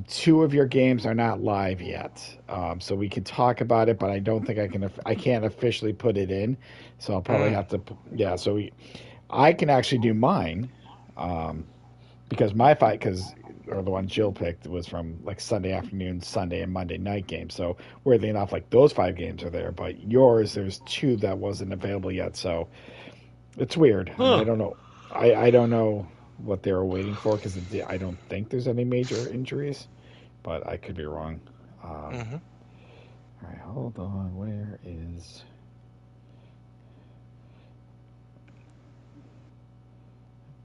Two of your games are not live yet, so we can talk about it, but I don't think I can. I can't officially put it in, so I'll probably Mm. have to. Yeah, so I can actually do mine, um, because my fight, because or the one Jill picked was from like Sunday afternoon, Sunday and Monday night games. So weirdly enough, like those 5 games are there, but yours there's two that wasn't available yet. So it's weird. I mean, I Huh. don't know. I don't know what they were waiting for because I don't think there's any major injuries, but I could be wrong. Hmm. All right, hold on. Where is?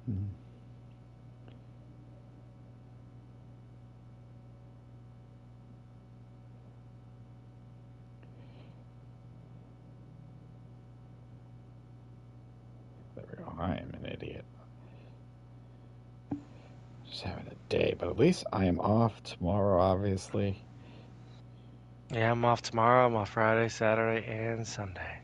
Hmm, there we go. I am an idiot. Just having a day, but at least I am off tomorrow. Obviously, Yeah, I'm off tomorrow. I'm off Friday, Saturday, and Sunday.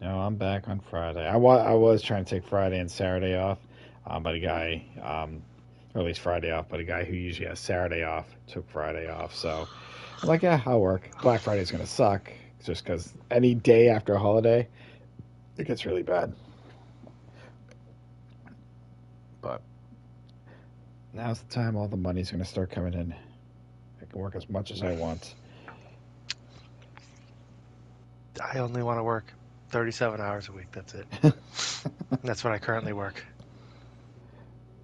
no, I'm back on Friday. I was trying to take Friday and Saturday off, but a guy, or at least Friday off, but a guy who usually has Saturday off took Friday off. So I'm like, yeah, I'll work. Black Friday's gonna suck just because any day after a holiday, it gets really bad. But now's the time all the money's gonna start coming in. I can work as much as I want. I only want to work 37 hours a week. That's it. That's what I currently work.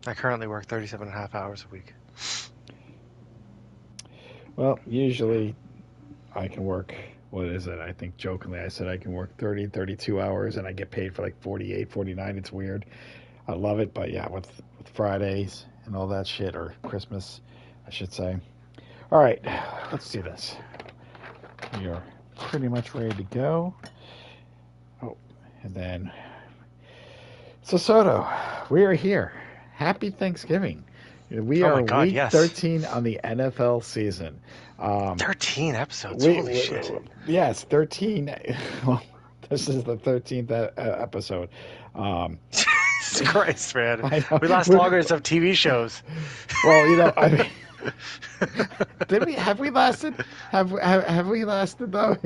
I currently work 37 and a half hours a week. Well, usually I can work, what is it? I think jokingly I said I can work 30, 32 hours and I get paid for like 48, 49. It's weird. I love it, but yeah, with Fridays and all that shit, or Christmas, I should say. All right, let's do this. We are pretty much ready to go. Oh, and then, so Soto, we are here. Happy Thanksgiving. We Oh my are God, week yes. 13 on the NFL season. Um, 13 episodes. we, Holy we shit. yes, 13. Well, this is the 13th episode. Um, Jesus Christ, man. I know. We last longer than some TV shows. Well, I mean, did we have we lasted? Have we lasted though?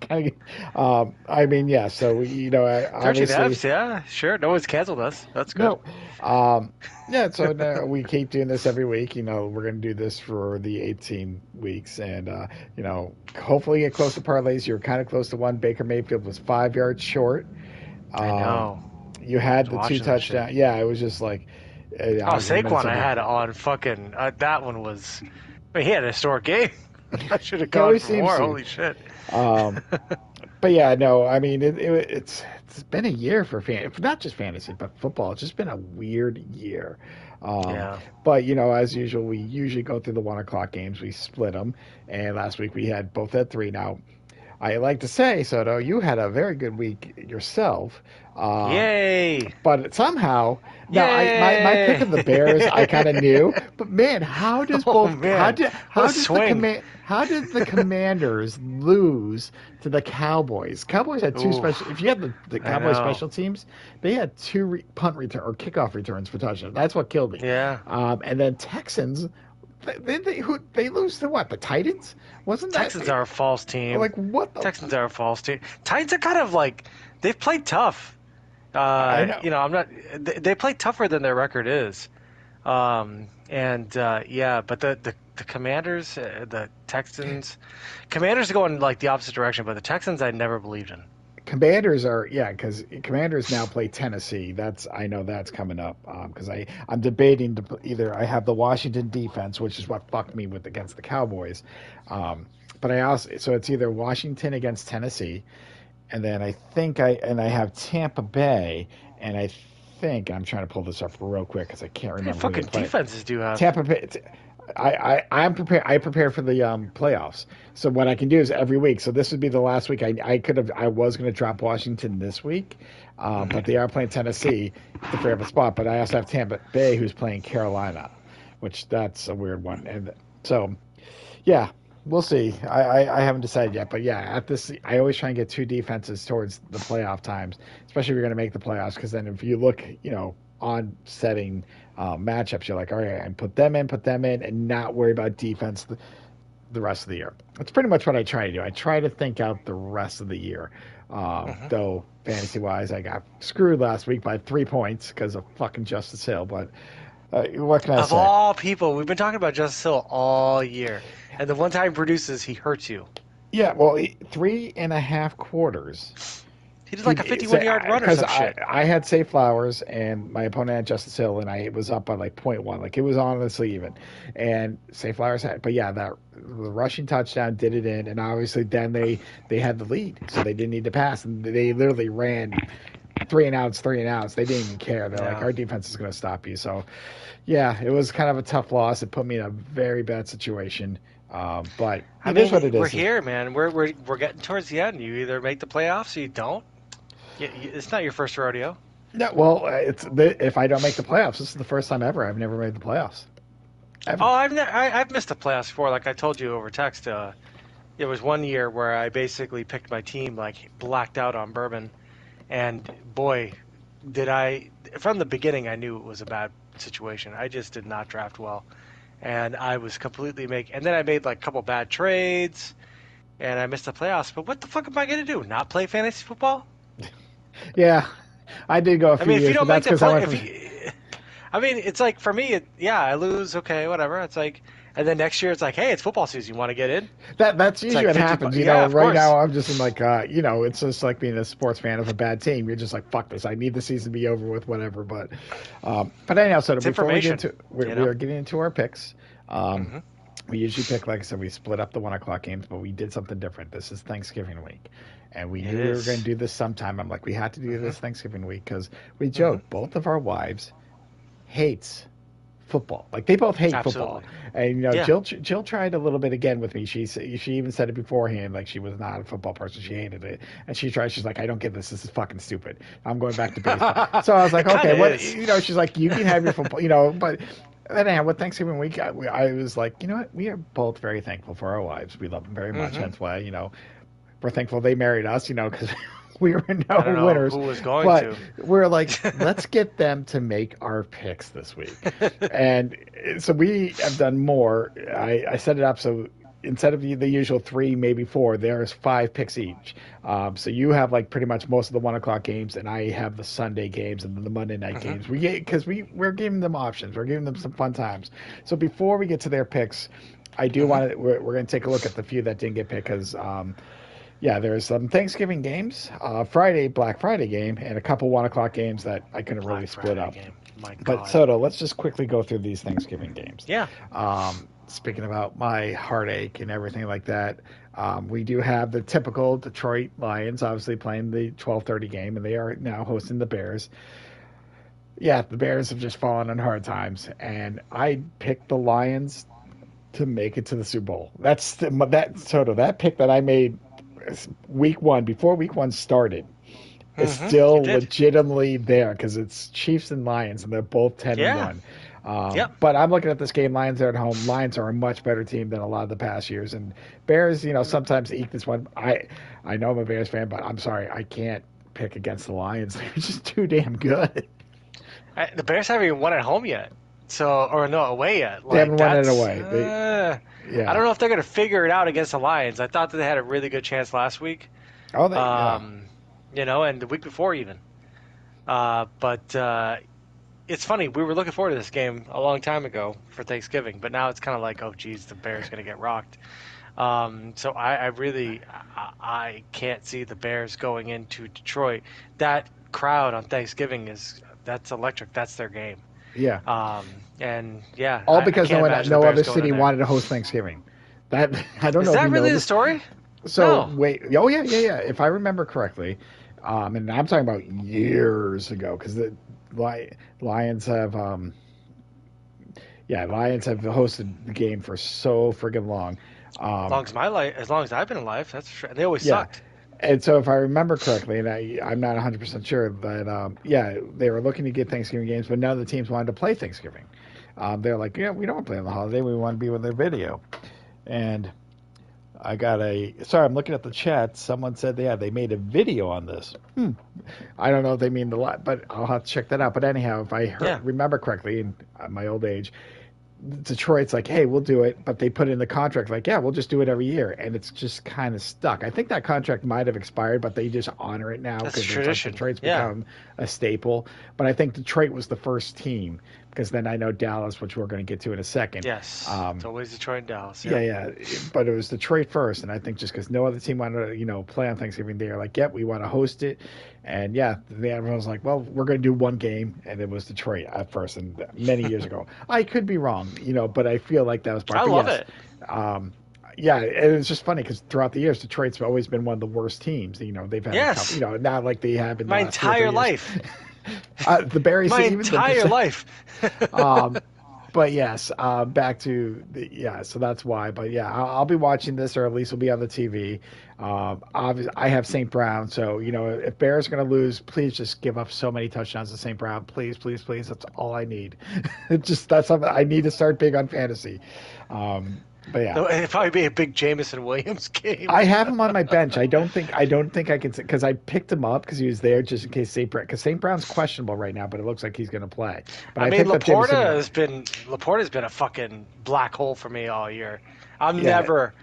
I mean, yeah. So Thirteen obviously, eps, yeah, sure. No one's canceled us. That's good. no. Um, yeah. So now we keep doing this every week. We're going to do this for the 18 weeks, and hopefully get close to parlays. You're kind of close to one. Baker Mayfield was 5 yards short. I Um, know. you I was had the two watching that shit. touchdown. Yeah, it was just like Oh, obviously Saquon, I Minnesota. had on fucking. That one was. I mean, he had a historic game. I should have He gone always for seems more. to. Holy shit. Um, But yeah, no, I mean it's been a year for not just fantasy, but football. It's just been a weird year. Um, Yeah. but as usual, we usually go through the 1 o'clock games. We split them, and last week we had both at three. Now I like to say, Soto, you had a very good week yourself. Um, Yay! but somehow, now my pick Yay! of the Bears I kind of knew, but man, how does Oh both man, what a swing! how did the Commanders lose to the Cowboys? Cowboys had two Ooh, special. If you had the I Cowboys know. special teams, they had two punt return or kickoff returns for touchdowns. That's what killed me. Yeah, And then Texans, they lose to what? The Titans? Wasn't that Texans are a false team. like what the? Texans are a false team. Titans are kind of like they've played tough. I know. I'm not. They play tougher than their record is. And yeah, but the Commanders, the Texans, Commanders are going like the opposite direction, but the Texans I never believed in. Commanders are because Commanders now play Tennessee. I know that's coming up because I'm debating to either I have the Washington defense, which is what fucked me with against the Cowboys, but I also so it's either Washington against Tennessee, and then I have Tampa Bay, and I think I'm trying to pull this up real quick because I can't What kind of remember who they fucking play. defenses do you have? Tampa Bay. I'm prepared. I prepare for the playoffs. So what I can do is every week. So this would be the last week. I was going to drop Washington this week, but Hmm. they are playing Tennessee to free up a spot. But I also have Tampa Bay who's playing Carolina, which that's a weird one. And so yeah, we'll see. I haven't decided yet, but yeah, at this I always try and get two defenses towards the playoff times, especially if you're going to make the playoffs. Because then if you look, on setting matchups. You're like, all right, and put them in, and not worry about defense the rest of the year. That's pretty much what I try to do. I try to think out the rest of the year. Hmm. Though fantasy wise, I got screwed last week by 3 points because of fucking Justice Hill. But what can I Of say? all people, we've been talking about Justice Hill all year, and the one time he produces, he hurts you. Yeah, well, 3.5 quarters. He did like a 51-yard run or Because some shit. I had Safe Flowers and my opponent had Justice Hill, and I was up by like point one. Like it was honestly even. And Safe Flowers had, but yeah, that the rushing touchdown did it in, and obviously then they had the lead, so they didn't need to pass, and they literally ran 3 and outs, 3 and outs. They didn't even care. They're like, Yeah. our defense is going to stop you. So yeah, it was kind of a tough loss. It put me in a very bad situation. But I it is what mean, it we're is. here, man. We're getting towards the end. You either make the playoffs or you don't. It's not your first rodeo. No, well, if I don't make the playoffs, this is the first time ever I've never made the playoffs Oh, ever. I've missed the playoffs before. Like I told you over text, it was one year where I basically picked my team like blacked out on bourbon, and boy, did I from the beginning I knew it was a bad situation. I just did not draft well, and I was completely make. And then I made like a couple bad trades, and I missed the playoffs. But what the fuck am I gonna do? Not play fantasy football? Yeah, I did go a I few mean, if you years, but don't make that's the because I play, went if from. you, I mean, it's like for me, yeah, I lose, okay, whatever. It's like, and then next year it's like, hey, it's football season. You want to get in? That's It's usually like what 50 happens. bucks. Yeah, And of right course. now I'm just in like, it's just like being a sports fan of a bad team. You're just like, fuck this. I need the season to be over with, whatever. But anyhow, so It's before we get information, into, you we know? are getting into our picks. Um, Hmm. we usually pick, like I said, we split up the 1 o'clock games, but we did something different. This is Thanksgiving week, and we It knew we were going is. to do this sometime. I'm like, we had to do Hmm. this Thanksgiving week because we Hmm. joke. Both of our wives hates football. Like they both hate football. Absolutely. And Yeah. Jill tried a little bit again with me. She even said it beforehand, like she was not a football person. She hated it, and she tried. She's like, I don't get this. This is fucking stupid. I'm going back to baseball. So I was like, It kind okay, of what? is. She's like, you can have your football. But. Anyhow, with Thanksgiving week, I was like, you know what? We are both very thankful for our wives. We love them very much. Hmm. That's why, we're thankful they married us, because we were no I don't know winners. who was going But to. we're like, let's get them to make our picks this week. And so we have done more. I set it up so instead of the usual three, maybe four, there's 5 picks each. So you have like pretty much most of the 1 o'clock games, and I have the Sunday games and then the Monday night Hmm. games. We're giving them options. We're giving them some fun times. So before we get to their picks, I do Hmm. want to. We're going to take a look at the few that didn't get picked because yeah, there's some Thanksgiving games, Black Friday game, and a couple 1 o'clock games that I couldn't really Black split Friday up. game. My But God. Soto, let's just quickly go through these Thanksgiving games. Yeah. Speaking about my heartache and everything like that, we do have the typical Detroit Lions, obviously playing the 12:30 game, and they are now hosting the Bears. Yeah, the Bears have just fallen on hard times, and I picked the Lions to make it to the Super Bowl. That Soto, that pick that I made week one before week one started is You still did. legitimately there because it's Chiefs and Lions, and they're both 10 and Yeah. one. Yep. But I'm looking at this game. Lions are at home. Lions are a much better team than a lot of the past years, and Bears, sometimes eke this one. I know I'm a Bears fan, but I'm sorry, I can't pick against the Lions. They're just too damn good. The Bears haven't even won at home yet. So, or no, away yet. They Like haven't won it that's. away. I Yeah. don't know if they're gonna figure it out against the Lions. I thought that they had a really good chance last week. Yeah. Um, and the week before even. But it's funny. We were looking forward to this game a long time ago for Thanksgiving, but now it's kind of like, oh, geez, the Bears gonna get rocked. So I really I can't see the Bears going into Detroit. That crowd on Thanksgiving that's electric. That's their game. Yeah. And yeah, All I because can't imagine the no Bears other going in city there. wanted to host Thanksgiving. That I don't Is know if that you know really the this. story? So No. wait, oh yeah, yeah, yeah. If I remember correctly, and I'm talking about years ago, because the Lions have, Lions have hosted the game for so friggin' long. Um, As long as I've been alive, that's for sure. They always yeah, sucked. and so if I remember correctly, and I'm not 100% sure that, they were looking to get Thanksgiving games, but none of the teams wanted to play Thanksgiving. They're like, yeah, we don't want to play on the holiday. We want to be with their video, and I got a. Sorry, I'm looking at the chat. Someone said, yeah, they made a video on this. I don't know if they mean a lot, but I'll have to check that out. But anyhow, if I Yeah, remember correctly, in my old age, Detroit's like, hey, we'll do it, but they put in the contract like, yeah, we'll just do it every year, and it's just kind of stuck. I think that contract might have expired, but they just honor it now that's because it's like tradition. Detroit's Yeah. become a staple. But I think Detroit was the first team because then I know Dallas, which we're going to get to in a second. Yes. It's always Detroit and Dallas. Yeah, Yep. yeah, but it was Detroit first, and I think just because no other team wanted to, play on Thanksgiving, they were like, "Yep, we want to host it," and yeah, everyone was like, "Well, we're going to do one game," and it was Detroit at first, and many years ago, I could be wrong, but I feel like that was part. I But love yes, it. um, yeah, and it's just funny because throughout the years, Detroit's always been one of the worst teams. They've had a couple, Yes. not like they have in the My last 2 or 3 entire years. life. The Barry My City, even entire the life. but yes, back to yeah. So that's why. But yeah, I'll be watching this, or at least it'll be on the TV. Obviously, I have St. Brown, so if Bears are going to lose, please just give up so many touchdowns to St. Brown, please, please, please. That's all I need. That's something I need to start big on fantasy. But yeah, It'd probably be a big Jamison Williams game. I have him on my bench. I don't think I can because I picked him up because he was there just in case St. Brown's questionable right now, but it looks like he's going to play. But I I mean, picked up Jameson. Laporta's been a fucking black hole for me all year. I'm Yeah, never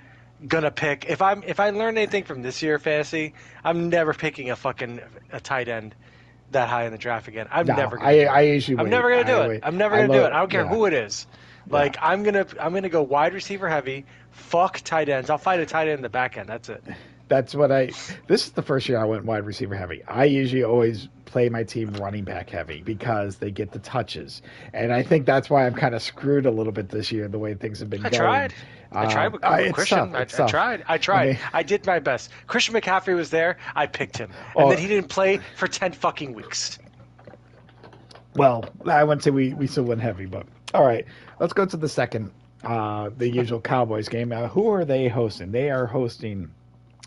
gonna pick if I learned anything from this year fantasy, I'm never picking a tight end that high in the draft again. I'm no, never gonna do I it. usually I'm wait. never gonna do I it. wait. I'm never I gonna do love it. I don't care yeah. who it is. Yeah. Like I'm gonna go wide receiver heavy. Fuck tight ends. I'll fight a tight end in the back end. That's it. That's what I. This is the first year I went wide receiver heavy. I usually always play my team running back heavy because they get the touches, and I think that's why I'm kind of screwed a little bit this year the way things have been I going. tried. I tried with It's Christian. tough. I It's tough. tried. I I tried. mean, I did my best. Christian McCaffrey was there. I picked him, and then oh, he didn't play for 10 fucking weeks. well, I wouldn't say we still went heavy, but all right. Let's go to the second, the usual Cowboys game. Who are they hosting? They are hosting.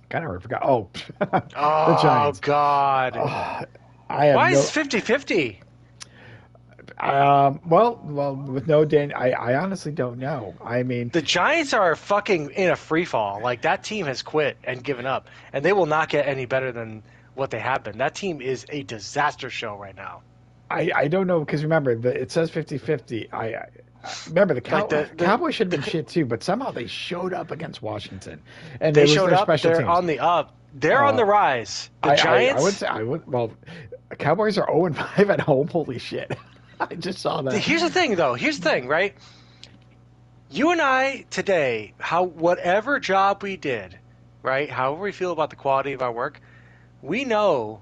God, I already forgot. Oh, the Oh Giants. God. I have Why no. is it 50-50? Well, with no Dan, I honestly don't know. I mean, The Giants are fucking in a free fall. Like that team has quit and given up, and they will not get any better than what they have been. That team is a disaster show right now. I don't know because remember it says 50-50. I remember the Like Cowboys should have been shit too, but somehow they showed up against Washington, and they it was showed their up. special They're teams. on the up. They're on the rise. The I would Giants. say well, Cowboys are 0-5 at home. Holy shit! I just saw that. Here's the thing, though. Here's the thing, right? You and I today, whatever job we did, right? However we feel about the quality of our work, we know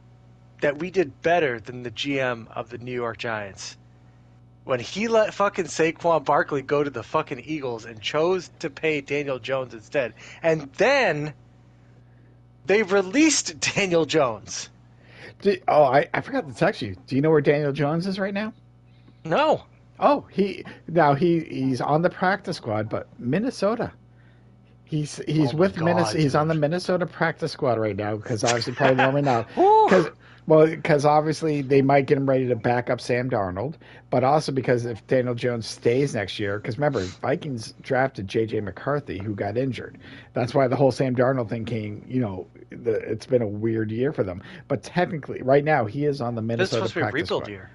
that we did better than the GM of the New York Giants when he let fucking Saquon Barkley go to the fucking Eagles and chose to pay Daniel Jones instead. And then they released Daniel Jones. I forgot to text you. Do you know where Daniel Jones is right now? No. Oh, he's on the practice squad, but Minnesota. He's Oh my with God, Minnesota. He's on the dude. Minnesota practice squad right now because obviously probably warming up. Woo! Because obviously they might get him ready to back up Sam Darnold, but also because if Daniel Jones stays next year, because remember Vikings drafted J.J. McCarthy who got injured. That's why the whole Sam Darnold thing came. It's been a weird year for them. But technically, right now he is on the This is Minnesota supposed to be a practice rebuild squad. year.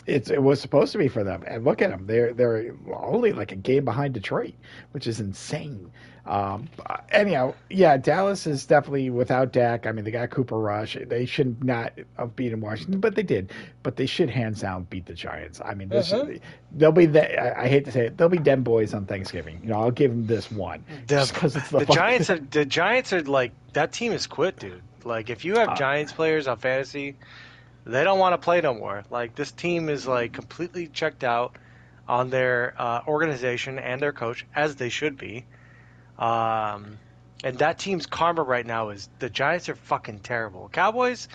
It was supposed to be for them, and look at them. They're only like a game behind Detroit, which is insane. Anyhow, yeah, Dallas is definitely without Dak. I mean, they got Cooper Rush. They should not have beaten Washington, but they did. But they should hands down beat the Giants. I mean, they'll be I hate to say it, they'll be dem boys on Thanksgiving. I'll give them this one just because it's The Giants are like that team is quit, dude. Like if you have Giants players on fantasy, they don't want to play no more. Like this team is like completely checked out on their organization and their coach, as they should be. And that team's karma right now is the Giants are fucking terrible. Cowboys,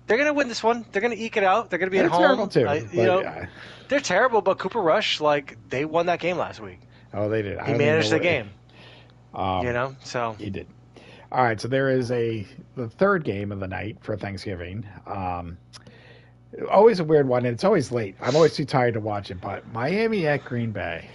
they're gonna win this one. They're gonna eke it out. They're gonna be they're at home. terrible too. They're terrible. But Cooper Rush, like they won that game last week. Oh, they did. He managed the game. So He did. All right, so there is the third game of the night for Thanksgiving. Always a weird one, and it's always late. I'm always too tired to watch it, but Miami at Green Bay.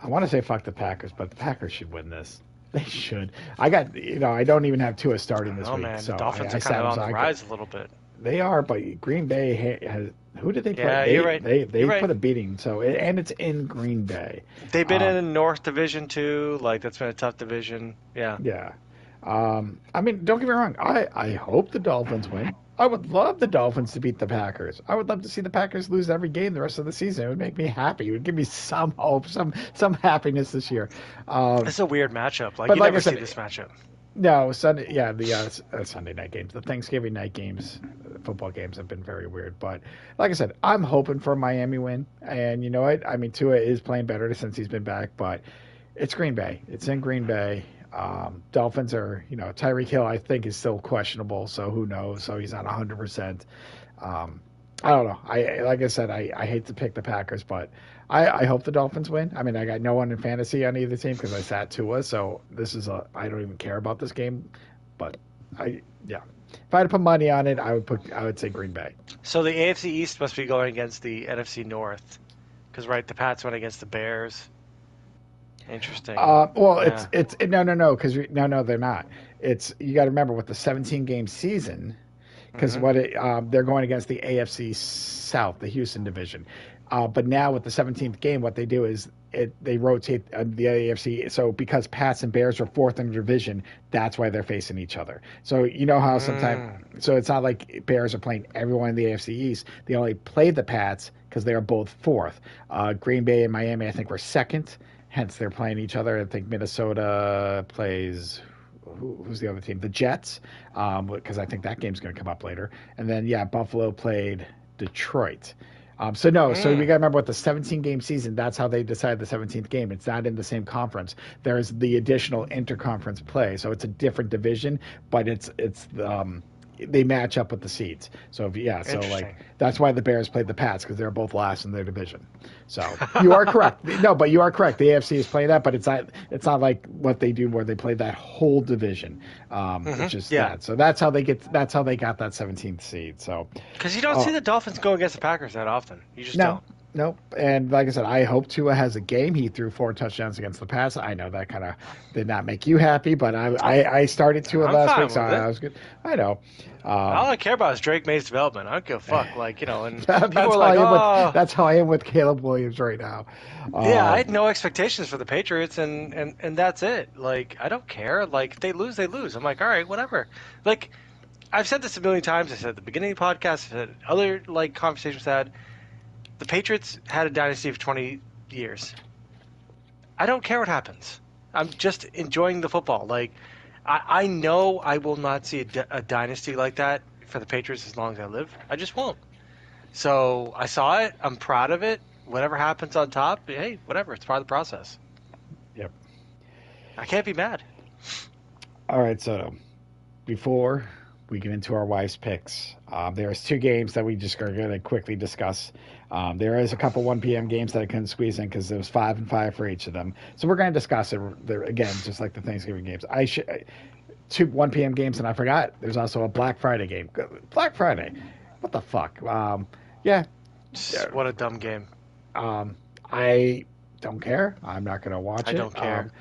I want to say fuck the Packers, but the Packers should win this. They should. I got, I don't even have Tua I starting don't this know, week, man. The so Dolphins I are kind sat of him. on So the rise a little bit. they are, but Green Bay has. Who did they play? Yeah, you're right. They You're right. put a beating. So and it's in Green Bay. They've been in Um, the North Division too. Like that's been a tough division. Yeah. yeah. I mean, don't get me wrong. I hope the Dolphins win. I would love the Dolphins to beat the Packers. I would love to see the Packers lose every game the rest of the season. It would make me happy. It would give me some hope, some happiness this year. It's a weird matchup. Like But you like I never see said, this matchup. no Sunday. Yeah, the Sunday night games, the Thanksgiving night games, football games have been very weird. But like I said, I'm hoping for a Miami win. And you know what? I mean, Tua is playing better since he's been back, but it's Green Bay. It's in Green Bay. Dolphins are, Tyreek Hill, I think, is still questionable, so who knows? So he's not 100%. I don't know. Like I said, I hate to pick the Packers, but I hope the Dolphins win. I mean, I got no one in fantasy on either team because I sat Tua, so I don't even care about this game. But yeah. If I had to put money on it, I would say Green Bay. So the AFC East must be going against the NFC North, because right, the Pats went against the Bears. Interesting. Well, Yeah. it's no, because no, they're not. It's you got to remember with the 17 game season, because they're going against the AFC South, the Houston division. But now with the 17th game, what they do is they rotate the AFC. So because Pats and Bears are fourth in the division, that's why they're facing each other. So you know how sometimes, so it's not like Bears are playing everyone in the AFC East. They only play the Pats because they are both fourth. Green Bay and Miami, I think, were second. Hence, they're playing each other. I think Minnesota plays who's the other team? The Jets, because I think that game's going to come up later. And then, yeah, Buffalo played Detroit. So we got to remember with the 17-game season, that's how they decide the 17th game. It's not in the same conference. There's the additional interconference play, so it's a different division, but they match up with the seeds. So that's why the Bears played the Pats because they're both last in their division. So you are correct. No, but you are correct. The AFC is playing that, but it's not like what they do where they play that whole division. It's just that. So that's how they got that 17th seed. So because you don't see the Dolphins go against the Packers that often. You just don't. Nope. And like I said, I hope Tua has a game. He threw 4 touchdowns against the Pats. I know that kind of did not make you happy, but I started Tua last week, so I was good. I know. All I care about is Drake May's development. I don't give a fuck. And that's people are like, oh. That's how I am with Caleb Williams right now. Yeah, I had no expectations for the Patriots, and that's it. Like, I don't care. Like, if they lose, they lose. I'm like, all right, whatever. Like, I've said this a million times. I said at the beginning of the podcast, I said other, conversations I had. The Patriots had a dynasty for 20 years. I don't care what happens. I'm just enjoying the football. Like, I know I will not see a dynasty like that for the Patriots as long as I live. I just won't. So I saw it. I'm proud of it. Whatever happens on top, hey, whatever. It's part of the process. Yep. I can't be mad. All right, so before we get into our wives' picks, there's 2 games that we just are going to quickly discuss. There is a couple 1 p.m. games that I couldn't squeeze in because there was 5 and 5 for each of them. So we're going to discuss it there again, just like the Thanksgiving games. 2 1 p.m. games, and I forgot there's also a Black Friday game. Black Friday, what the fuck? Yeah. What a dumb game. I don't care. I'm not going to watch it. I don't care.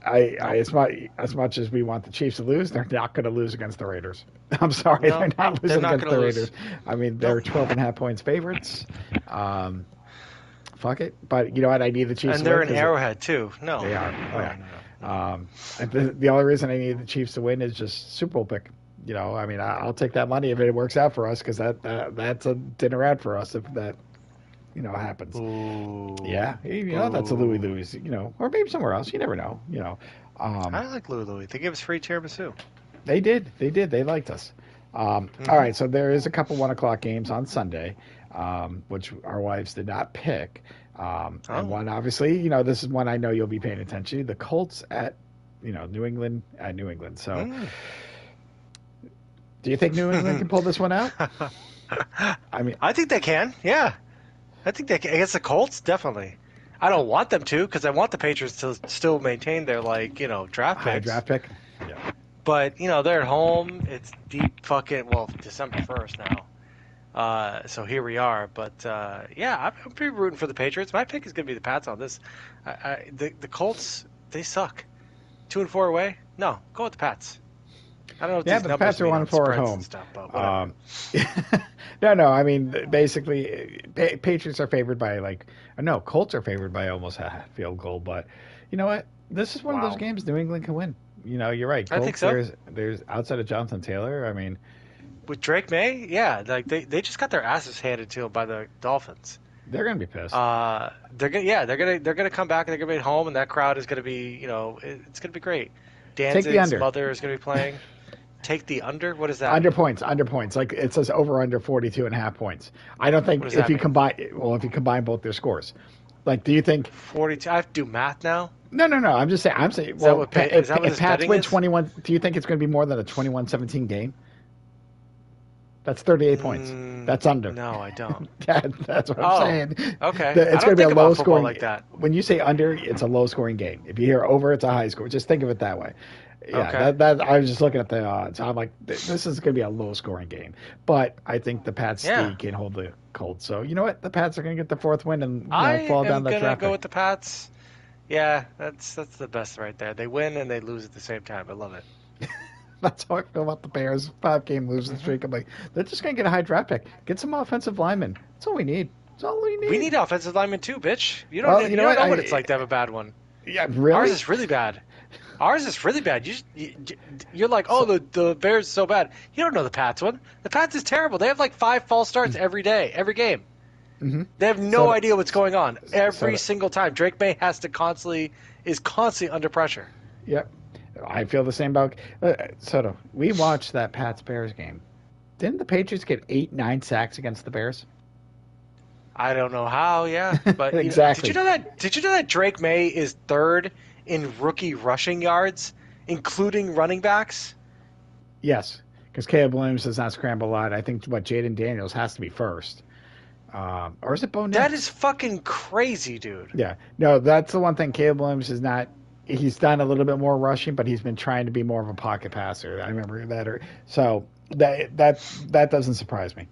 As much as we want the Chiefs to lose, they're not going to lose against the Raiders. I'm sorry, they're not losing against the Raiders. I mean, they're 12.5 points favorites. Fuck it, but you know what? I need the Chiefs. And they're in Arrowhead too. No, they are. No. The only reason I need the Chiefs to win is just Super Bowl pick. I mean, I'll take that money if it works out for us because that's a dinner ad for us if that. Happens. Ooh. Yeah, that's a Louis Louis, or maybe somewhere else. You never know. I like Louis Louis. They gave us free tiramisu. They did. They liked us. All right, so there is a couple 1 o'clock games on Sunday, which our wives did not pick. And one, obviously, this is one I know you'll be paying attention to. The Colts at, New England at New England. So, do you think New England can pull this one out? I think they can. Yeah. I think they can. Against the Colts, definitely. I don't want them to because I want the Patriots to still maintain their draft picks. High draft pick. Yeah. But they're at home. It's deep December 1st So here we are. But yeah, I'm pretty rooting for the Patriots. My pick is going to be the Pats on this. The Colts, they suck. 2-4 away? No, go with the Pats. I don't know what Yeah, these but the numbers Pats are mean one and on four at spreads and home. stuff, but whatever. Um, no. I mean, basically, Patriots are favored by no, Colts are favored by almost a field goal. But you know what? This is one of those Wow. games New England can win. You're right. I think Colts. so. There's outside of Jonathan Taylor. I mean, With Drake May, yeah, like they just got their asses handed to them by the Dolphins. they're gonna be pissed. They're gonna come back and they're gonna be at home and that crowd is gonna be, it's gonna be great. Take the Danzig's under. mother is gonna be playing. Take the under. What does that Under mean? points, under points. Like it says over under 42.5 points. I don't What think does that mean? if you combine both their scores. Like, do you think 42. I have to do math now. no. I'm saying, Is that well, what is that what if this Pats betting win is? 21, do you think it's going to be more than a 21-17 game? That's 38 points. That's under. No, I don't. That's what I'm Oh, saying. okay. I It's going don't to be a think low about football scoring. like that. When you say under, it's a low scoring game. If you hear over, it's a high score. Just think of it that way. Yeah, Okay. that I was just looking at the odds. I'm like, this is going to be a low scoring game. But I think the Pats Yeah. can hold the Colts. So you know what? The Pats are going to get the fourth win and I fall down am the gonna go traffic. with the Pats. Yeah, that's the best right there. They win and they lose at the same time. I love it. That's how I feel about the Bears. 5-game losing Hmm. streak. I'm like, they're just going to get a high draft pick. Get some offensive linemen. That's all we need. That's all we We need. need offensive linemen too, bitch. You don't Well, you don't know what it's like to have a bad one. Yeah, Ours really? is really bad. Ours is really bad. You're like, oh, So, the Bears is so bad. You don't know the Pats one. The Pats is terrible. They have like 5 false starts every day, every game. hmm They have no so, idea what's going on so, every single time. Drake May is constantly under pressure. yep. I feel the same about Soto. We watched that Pats Bears game. Didn't the Patriots get 8, 9 sacks against the Bears? I don't know how, yeah, but Exactly. Did you know that Drake May is third in rookie rushing yards, including running backs? Yes, because Caleb Williams does not scramble a lot. I think Jaden Daniels has to be first, or is it Bo That Nix? is fucking crazy, dude. Yeah, no, that's the one thing. Caleb Williams is not. He's done a little bit more rushing, but he's been trying to be more of a pocket passer. I remember that. So that doesn't surprise me.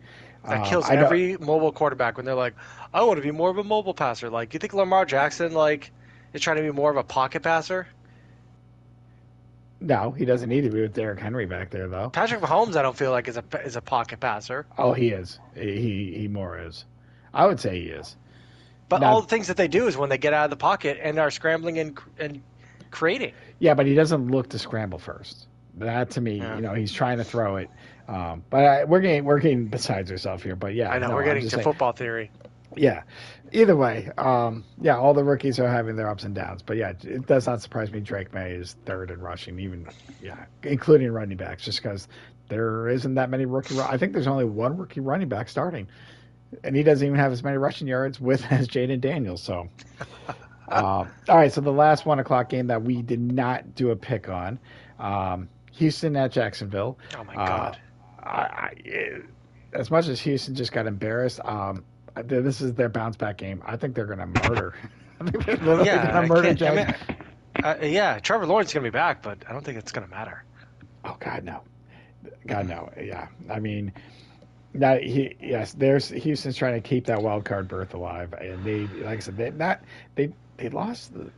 That kills I know. every mobile quarterback when they're like, I want to be more of a mobile passer. Like, you think Lamar Jackson is trying to be more of a pocket passer? No, he doesn't need to be with Derrick Henry back there, though. Patrick Mahomes, I don't feel like is a pocket passer. Oh, he is. He more is. I would say he is. But all Now, the things that they do is when they get out of the pocket and are scrambling and creating. yeah, but he doesn't look to scramble first. That to me, Yeah. he's trying to throw it. But we're getting besides ourselves here. But yeah, I know no, we're I'm getting just to saying, football theory. yeah. Either way, yeah, all the rookies are having their ups and downs. But yeah, it does not surprise me. Drake May is third in rushing, even including running backs, just because there isn't that many rookie. I think there's only one rookie running back starting, and he doesn't even have as many rushing yards with as Jaden Daniels. So, all right. So the last 1 o'clock game that we did not do a pick on, Houston at Jacksonville. Oh my Uh, god. as much as Houston just got embarrassed, this is their bounce back game. I think they're going to murder. I think they're literally Yeah, going to murder I Jack. mean, yeah, Trevor Lawrence is gonna be back, but I don't think it's gonna matter. Oh God, no. God, no. Yeah, I mean, that there's Houston's trying to keep that wild card berth alive, and they, like I said, they lost to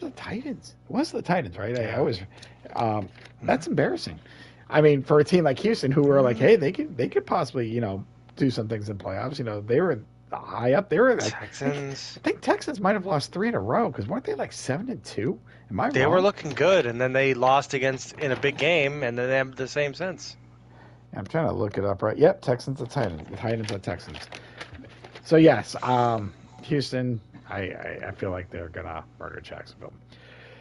the Titans. It was the Titans, right? I Yeah. always, that's embarrassing. I mean, for a team like Houston, who were like, hey, they could possibly, do some things in playoffs. They were high up. They were like, Texans. I think Texans might have lost 3 in a row because weren't they like 7-2? Am I They wrong? were looking good, and then they lost in a big game, and then they have the same since. I'm trying to look it up right. Yep, Texans at Titans. The Titans at Texans. So yes, Houston. I feel like they're gonna murder Jacksonville.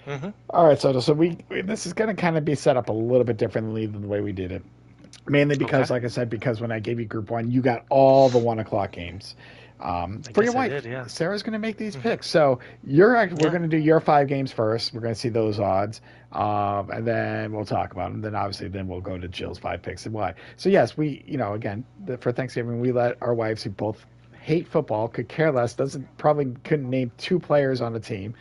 Hmm. All right, so this is gonna kind of be set up a little bit differently than the way we did it. Mainly because, Okay. like I said, because when I gave you Group 1, you got all the 1 o'clock games. For your guess I wife, did, yeah. Sarah's going to make these Mhm. picks. So we're Yeah. going to do your 5 games first. We're going to see those odds, and then we'll talk about them. Then obviously, then we'll go to Jill's 5 picks and why. So yes, we, again, for Thanksgiving, we let our wives who both hate football, could care less, probably couldn't name 2 players on the team.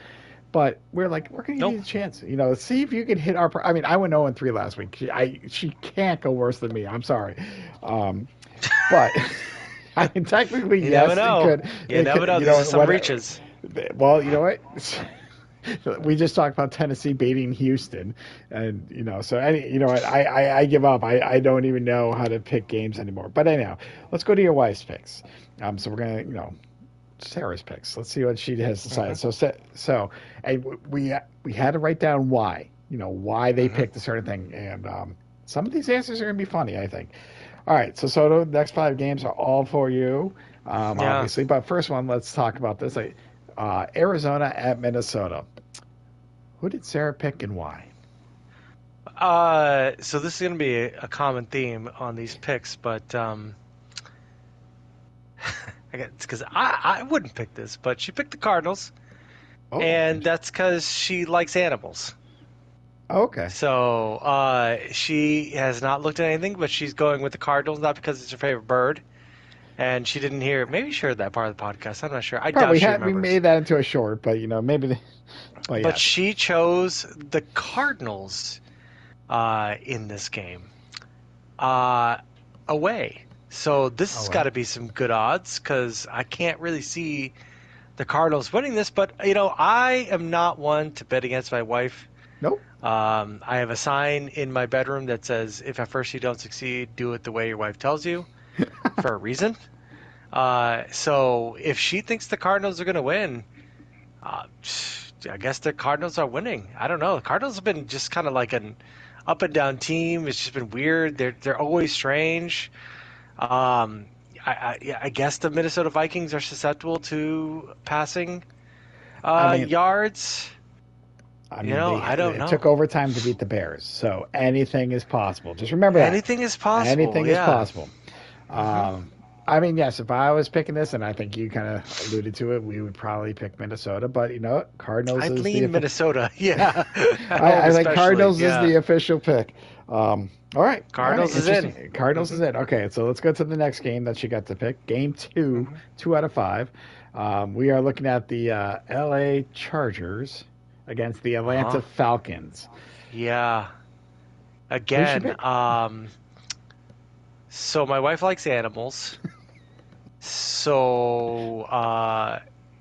But we're like, we're going to give you Nope. a chance. See if you can hit our. I mean, I went 0-3 last week. She can't go worse than me. I'm sorry. But I mean, technically, You never yes, it know. could. You It never could. know. You These know are some what? reaches. Well, you know what? We just talked about Tennessee beating Houston, and so you know what? I give up. I don't even know how to pick games anymore. But anyhow, let's go to your wife's picks. So we're gonna, Sarah's picks. Let's see what she has Hmm. decided. So, and we had to write down why. Why they Hmm. picked a certain thing, and some of these answers are gonna be funny. I think. All right, so Soto, the next 5 games are all for you, Yeah. obviously. But first one, let's talk about this. Arizona at Minnesota. Who did Sarah pick and why? So this is going to be a common theme on these picks, but it's because I wouldn't pick this, but she picked the Cardinals, Oh, and that's because she likes animals. okay. So she has not looked at anything, but she's going with the Cardinals, not because it's her favorite bird. And she didn't hear. Maybe she heard that part of the podcast. I'm not sure. I doubt Probably she had we remembers. made that into a short, but maybe. But But yes. she chose the Cardinals in this game uh, away. So this Oh has got well. to be some good odds because I can't really see the Cardinals winning this. But I am not one to bet against my wife. Nope. I have a sign in my bedroom that says, "If at first you don't succeed, do it the way your wife tells you," for a reason. So if she thinks the Cardinals are going to win, uh, I guess the Cardinals are winning. I don't know. The Cardinals have been just kind of like an up and down team. It's just been weird. They're always strange. Um, yeah, I guess the Minnesota Vikings are susceptible to passing I mean, yards. I mean, I don't it know. took overtime to beat the Bears, so anything is possible. Just remember that. Anything is possible. Anything is Yeah. possible. Hmm. Um, I mean, yes, if I was picking this, and I think you kind of alluded to it, we would probably pick Minnesota. But Cardinals I'd is the. lean Minnesota. Yeah. At home, I think especially. Cardinals is Yeah. the official pick. All right, Cardinals is in. interesting. Cardinals Hmm. is it. Okay, so let's go to the next game that you got to pick. Game two, Hmm. 2 out of 5. We are looking at the L.A. Chargers against the Uh huh. Atlanta Falcons. Yeah. Who'd she Again, pick? so my wife likes animals. So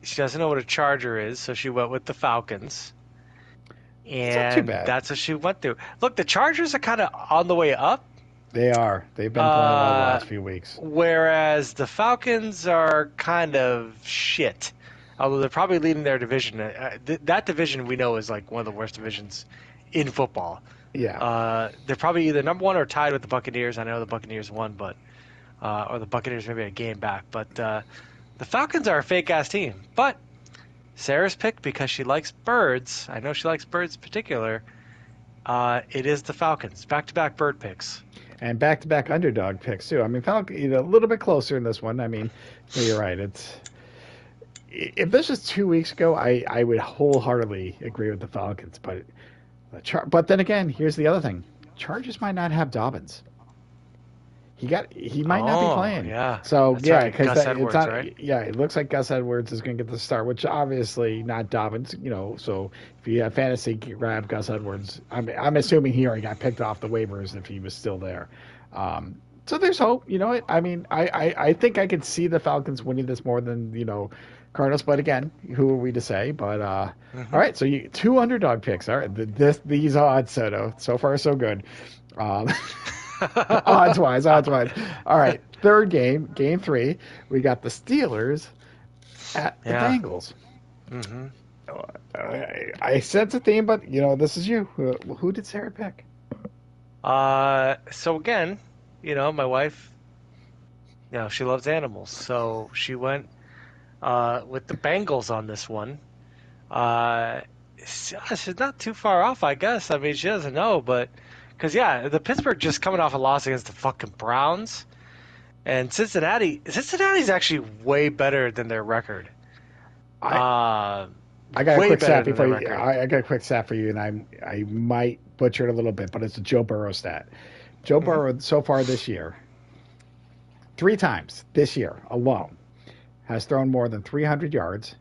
she doesn't know what a charger is, so she went with the Falcons. It's not too And bad. that's what she went through. Look, the Chargers are kind of on the way up, They are. They've been playing well the uh, last few weeks. whereas the Falcons are kind of shit. Although they're probably leading their division. That division we know is like one of the worst divisions in football. Yeah. They're probably either number one or tied with the Buccaneers. I know the Buccaneers won, but or the Buccaneers maybe a game back. But the Falcons are a fake ass team. But Sarah's picked because she likes birds. I know she likes birds in particular. It is the Falcons. Back to back bird picks. And back-to-back underdog picks too. I mean, Falcon, a little bit closer in this one. I mean, you're right. If this was 2 weeks ago, I would wholeheartedly agree with the Falcons. But then again, here's the other thing: Chargers might not have Dobbins. He might not be Oh playing. yeah, So that's yeah, right. because Gus it's Edwards, right? not. Yeah, it looks like Gus Edwards is going to get the start, which obviously not Dobbins. So if you have fantasy, grab Gus Edwards. I'm assuming he already got picked off the waivers if he was still there. So there's hope. You know what? I mean, I think I could see the Falcons winning this more than Cardinals. But again, who are we to say? But all Hmm. right. So you two underdog picks. All right. These odds, Soto. So far so good. Um, odds wise. All right, third game, game three. We got the Steelers at the Yeah. Bengals. Hmm. I sense a theme, but this is you. Who did Sarah pick? So again, my wife, she loves animals, so she went with the Bengals on this one. Uh, she's not too far off, I guess. I mean, she doesn't know, but because yeah, the Pittsburgh just coming off a loss against the fucking Browns, and Cincinnati's actually way better than their record. I Uh, I got a Way quick better stat than before their you. record. I got a quick stat for you, and I might butcher it a little bit, but it's a Joe Burrow stat. Joe Hmm. Burrow so far this year, 3 times this year alone, has thrown more than 300 yards,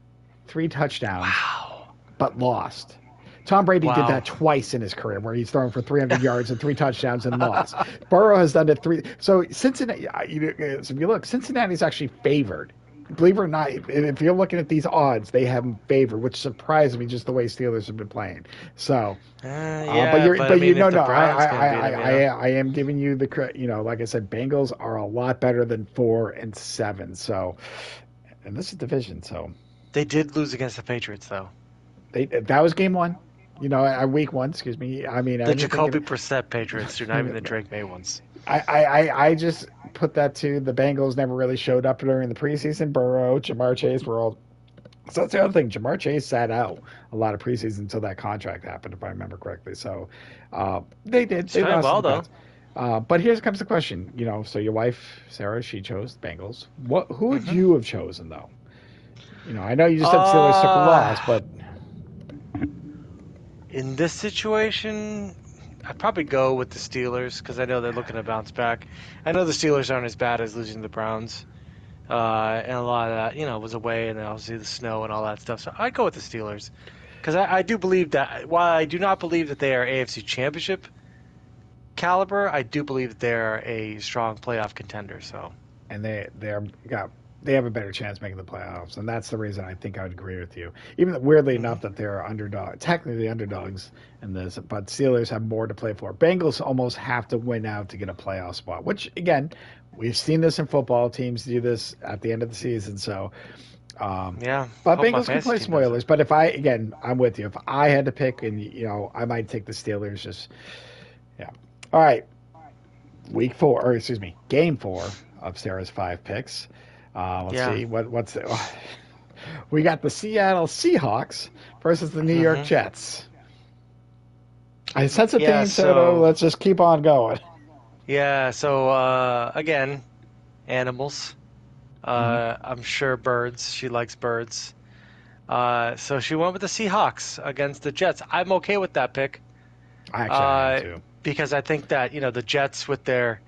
3 touchdowns, Wow. but lost Tom Brady did Wow. that twice in his career, where he's thrown for 300 yards and 3 touchdowns and lost. Burrow has done it three. So Cincinnati, so if you look, Cincinnati's actually favored. Believe it or not, if you're looking at these odds, they have them favored, which surprised me just the way Steelers have been playing. So, Yeah, but I but you mean, if no the no, Browns can beat them, I am giving you the like I said, Bengals are a lot better than 4-7. So, and this is division, so they did lose against the Patriots, though. that was game one. Week one, excuse me. I mean, The anything. Jacoby Brissett Patriots, dude, not even the Drake May ones. I just put that to the Bengals never really showed up during the preseason. Burrow, Jamar Chase were all. So that's the other thing. Jamar Chase sat out a lot of preseason until that contract happened, if I remember correctly. So they did. He's They playing lost well, to the though. Pats. But here comes the question. So your wife Sarah, she chose the Bengals. Who would Hmm. you have chosen though? I know you just said Steelers took a Uh, loss, but in this situation, I'd probably go with the Steelers because I know they're looking to bounce back. I know the Steelers aren't as bad as losing to the Browns. And a lot of that, was away, and then obviously the snow and all that stuff. So I'd go with the Steelers because I do believe that while I do not believe that they are AFC Championship caliber, I do believe that they're a strong playoff contender. So and they have a better chance making the playoffs, and that's the reason I think I would agree with you. Even weirdly enough that they're technically underdogs in this, but Steelers have more to play for. Bengals almost have to win out to get a playoff spot, which again, we've seen this in football. Teams do this at the end of the season, so. yeah, But hope my Bengals can fantasy play team does it. spoilers. But I'm with you. If I had to pick, and I might take the Steelers. Just yeah. All right, week four, or excuse me, game four of Sarah's 5 picks. Let's Yeah. see what's the, we got the Seattle Seahawks versus the New York Hmm. Jets. I sense a Yeah. theme, Soto. Let's just keep on going. So again, animals. Mm-hmm. I'm sure birds. She likes birds. So she went with the Seahawks against the Jets. I'm okay with that pick. Actually, I am Uh, too. because I think that, the Jets with their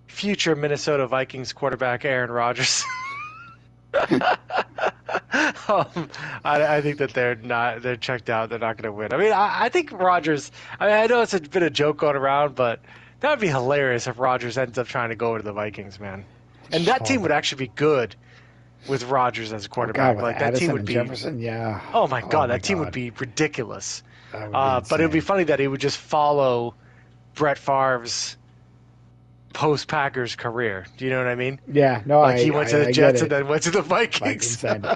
future Minnesota Vikings quarterback Aaron Rodgers. I think that they're checked out. They're not going to win. I mean, I think Rodgers. I mean, I know it's a bit of joke going around, but that would be hilarious if Rodgers ends up trying to go to the Vikings, man. And that Oh, team would but actually be good with Rodgers as a oh God, quarterback. with Like that team Addison would and be. Jefferson, yeah. Oh my Oh God, my that team would God, be ridiculous. that would be But it would be insane. funny that he would just follow Brett Favre's post Packers career. Do you know what I mean? Yeah, no, Like he went to the I get Jets and it. then went to the Vikings. Vikings end.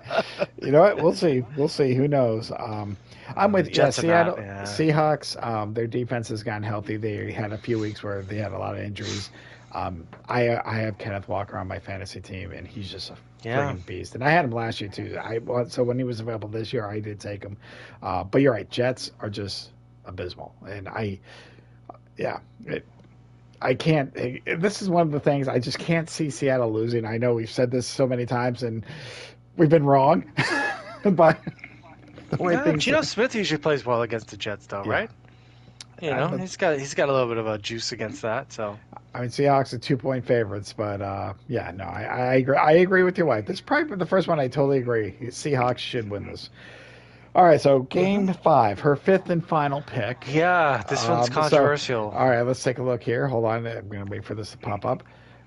You know what? We'll see. We'll see. Who knows? I'm The with Jets are not. Seattle Yeah. Seahawks. Their defense has gotten healthy. They had a few weeks where they had a lot of injuries. I have Kenneth Walker on my fantasy team, and he's just a Yeah. friggin' beast. And I had him last year too. So when he was available this year, I did take him. But you're right. Jets are just abysmal, and yeah. I can't. This is one of the things I just can't see Seattle losing. I know we've said this so many times, and we've been wrong. But the way things, Geno Smith usually plays well against the Jets, though, yeah. right? You know, But he's got a little bit of a juice against that. So I mean, Seahawks are 2-point favorites, but yeah, no, I agree. I agree with your wife. This is probably the first one I totally agree. Seahawks should win this. All right, so hmm game five, her fifth and final pick. yeah, this one's So, controversial. all right, let's take a look here. Hold on, I'm gonna wait for this to pop up.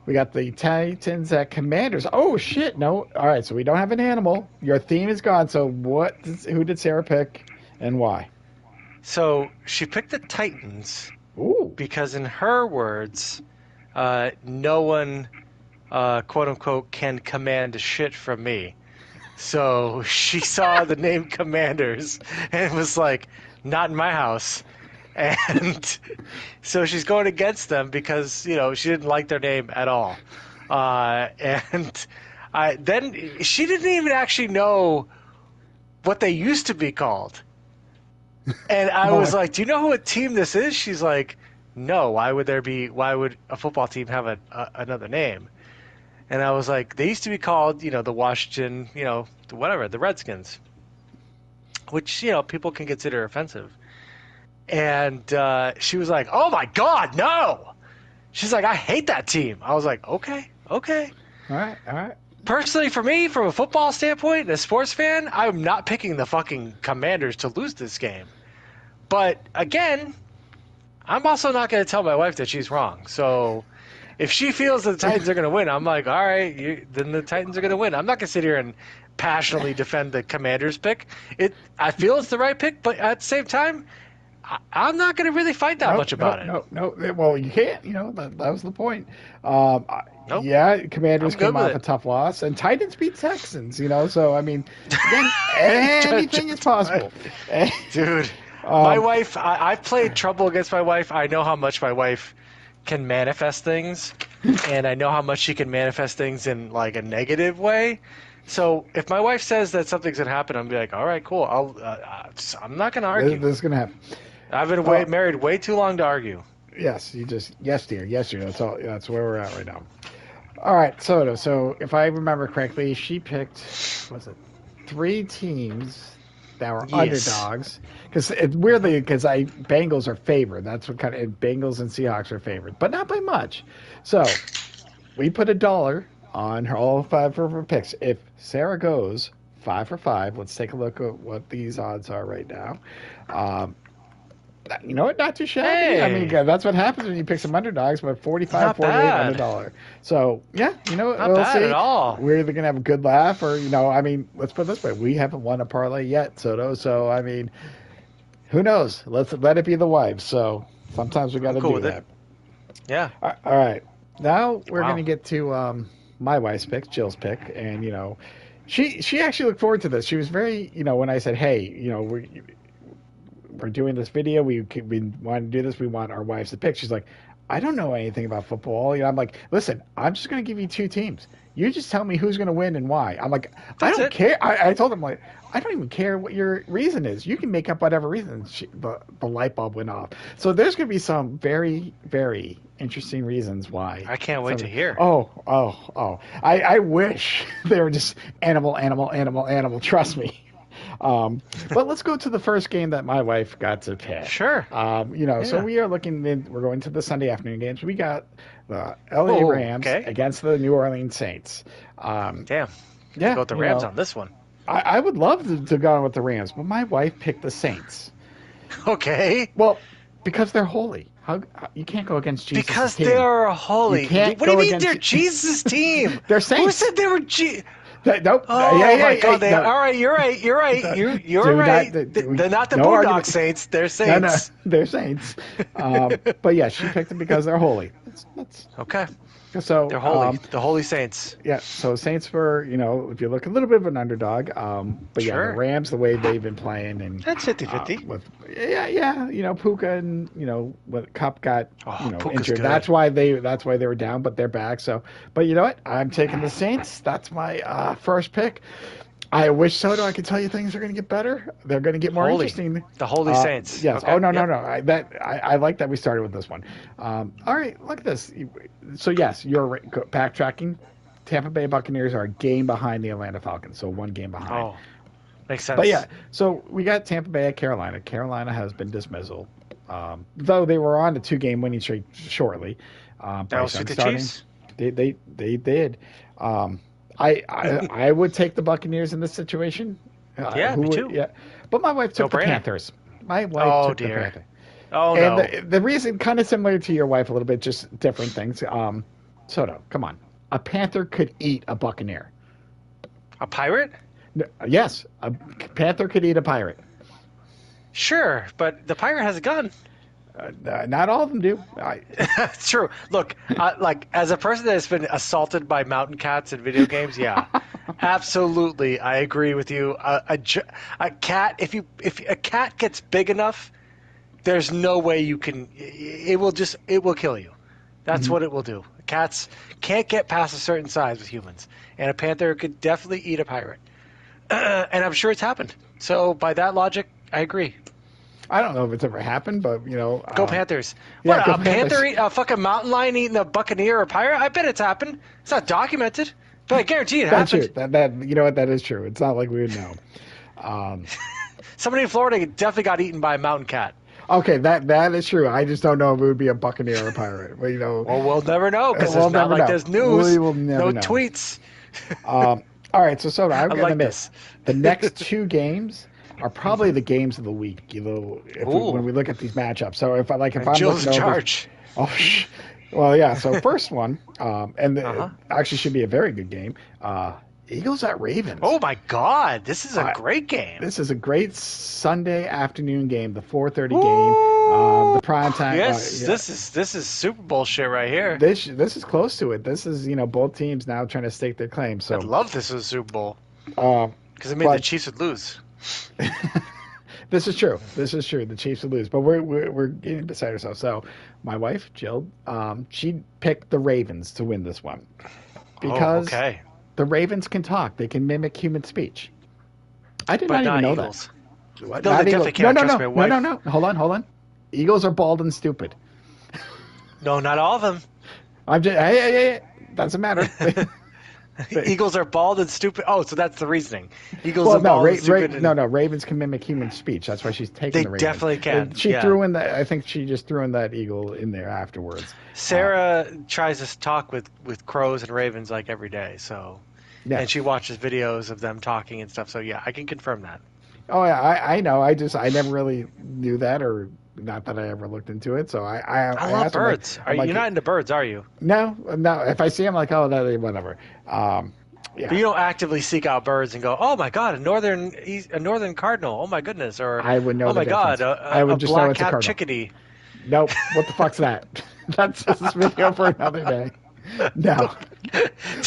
We got the Titans at Commanders. Oh shit, no. All right, so we don't have an animal. Your theme is gone. So who did Sarah pick, and why? So she picked the Titans Ooh, because, in her words, no one, quote unquote, can command a shit from me. So she saw the name Commanders and was like, not in my house. And so she's going against them because, she didn't like their name at all. And then she didn't even actually know what they used to be called. And I was what? like, do you know who a team this is? She's like, no, why would a football team have another name? And I was like, they used to be called, the Washington, the Redskins, which, people can consider offensive. And she was like, oh my God, no. She's like, I hate that team. I was like, okay. All right, all right. Personally, for me, from a football standpoint and a sports fan, I'm not picking the fucking Commanders to lose this game. But again, I'm also not going to tell my wife that she's wrong. So if she feels that the Titans are going to win, I'm like, all right, then the Titans are going to win. I'm not going to sit here and passionately defend the Commanders pick. I feel it's the right pick, but at the same time, I'm not going to really fight that much about it. No. Well, you can't. That was the point. Nope. Yeah, Commanders I'm good came with off it. a tough loss, and Titans beat Texans. So I mean, again, anything is possible. Dude, my wife, I've played trouble against my wife. I know how much my wife can manifest things, and I know how much she can manifest things in like a negative way. So if my wife says that something's gonna happen, I'm be like, all right, cool. I'm not gonna argue. This is gonna happen. I've been married way too long to argue. Yes, yes, dear. That's all. That's where we're at right now. All right, Soto. So if I remember correctly, she picked, was it 3 teams that were underdogs? Because weirdly, Bengals are favored. That's what Bengals and Seahawks are favored, but not by much. So we put $1 on all 5 of her picks. If Sarah goes 5 for 5, let's take a look at what these odds are right now. You know what? Not too shabby. Hey. I mean, that's what happens when you pick some underdogs, but 45, Not 48 bad. on $1. So, yeah, Not we'll bad see. at all. We're either going to have a good laugh or, I mean, let's put it this way. We haven't won a parlay yet, Soto. So, I mean, who knows? Let's let it be the wives. So, sometimes we got to do that. Yeah. All right. Now we're going to get to my wife's pick, Jill's pick. And, she actually looked forward to this. She was very, when I said, hey, we're doing this video. We want to do this. We want our wives to pick. She's like, I don't know anything about football. I'm like, listen, I'm just going to give you 2 teams. You just tell me who's going to win and why. I'm like, I don't care. I told him, like, I don't even care what your reason is. You can make up whatever reason. The light bulb went off. So there's going to be some very, very interesting reasons why. I can't wait to hear. I wish they were just animal. Trust me. But let's go to the first game that my wife got to pick. Sure. So we are we're going to the Sunday afternoon games. We got the LA Rams against the New Orleans Saints. Damn. Yeah. Go with the Rams on this one. I would love to go on with the Rams, but my wife picked the Saints. Okay. Well, because they're holy. You can't go against Jesus' because team. they're holy. What do you mean they're Jesus' team? They're Saints. Who said they were Nope. Oh my God! All right, you're right. You're right. They're not the Bulldog Saints. They're Saints. No, they're Saints. But yeah, she picked them because they're holy. That's okay. So they're holy. The Holy Saints. Yeah. So Saints were, if you look a little bit of an underdog, but yeah, the Rams, the way they've been playing, and that's 50-50. Puka and what Cup got injured. Good. That's why they were down, but they're back. So, but you know what? I'm taking the Saints. That's my first pick. I wish Soto I could tell you things are going to get better. They're going to get more interesting. The Holy Saints. Yes. Okay. Oh no. I like that we started with this one. All right. Look at this. So yes, you're backtracking. Tampa Bay Buccaneers are a game behind the Atlanta Falcons, so 1 game behind. Oh, makes sense. But yeah, so we got Tampa Bay at Carolina. Carolina has been dismissal, though they were on a 2-game winning streak shortly. That was with the Chiefs. They did. I would take the Buccaneers in this situation. Me too. Yeah, but my wife took the Panthers. My wife took the Panthers. Oh, and the reason, kind of similar to your wife a little bit, just different things. Soto, come on. A Panther could eat a Buccaneer. A pirate? Yes, a Panther could eat a pirate. Sure, but the pirate has a gun. Not all of them do. It's true. Look, as a person that has been assaulted by mountain cats in video games, yeah, absolutely, I agree with you. A cat, if a cat gets big enough, there's no way you can. It will kill you. That's what it will do. Cats can't get past a certain size with humans, and a panther could definitely eat a pirate. And I'm sure it's happened. So by that logic, I agree. I don't know if it's ever happened, but go Panthers. Yeah, what, a fucking mountain lion eating a buccaneer or a pirate? I bet it's happened. It's not documented, but I guarantee it happened. True. That you know what? That is true. It's not like we would know. Somebody in Florida definitely got eaten by a mountain cat. Okay, that is true. I just don't know if it would be a buccaneer or a pirate. But, well, we'll never know because it's not like there's news. We will never know. Tweets. All right, so Soto, I'm going to miss the next 2 games. are probably the games of the week. You know, when Ooh, we look at these matchups. So if and I'm Jill's looking in over, charge. oh, well, yeah. So first one, Uh-huh. actually should be a very good game. Eagles at Ravens. Oh my God, this is a I, great game. this is a great Sunday afternoon game, the 4:30 game, Ooh, the prime time. yes, Yeah, this is Super Bowl shit right here. this is close to it. This is both teams now trying to stake their claim. I'd So, love this was a Super Bowl uh, because it made the but Chiefs would lose. this is true. This is true. The Chiefs would lose, but we're getting beside ourselves. So, my wife Jill, she picked the Ravens to win this one Oh, because okay, the Ravens can talk. They can mimic human speech. I did but not even not know Eagles. that. What? No, they Not definitely Eagles. No, can't. no, Trust no, my no, wife. no, no. Hold on. Eagles are bald and stupid. No, not all of them. I'm just. Hey. Doesn't matter. Eagles are bald and stupid. Oh, so that's the reasoning. Eagles Well, are no, bald and stupid. And no. Ravens can mimic human speech. That's why she's taking they the Ravens. definitely can. She Yeah. threw in that. I think she just threw in that eagle in there afterwards. Sarah tries to talk with crows and ravens like every day. So, Yeah. and she watches videos of them talking and stuff. So yeah, I can confirm that. Oh yeah, I know. I never really knew that, or not that I ever looked into it. So I I love asked her, like, birds. I'm like, You're not into birds, are you? no. If I see them, like, oh, that whatever. But Yeah. you don't actively seek out birds and go, "Oh my God, a northern cardinal! Oh my goodness!" Or, I would know "Oh the my God, difference. I a would just know it's a black-capped cardinal. chickadee." Nope. What the fuck's that? That's this video for another day. No.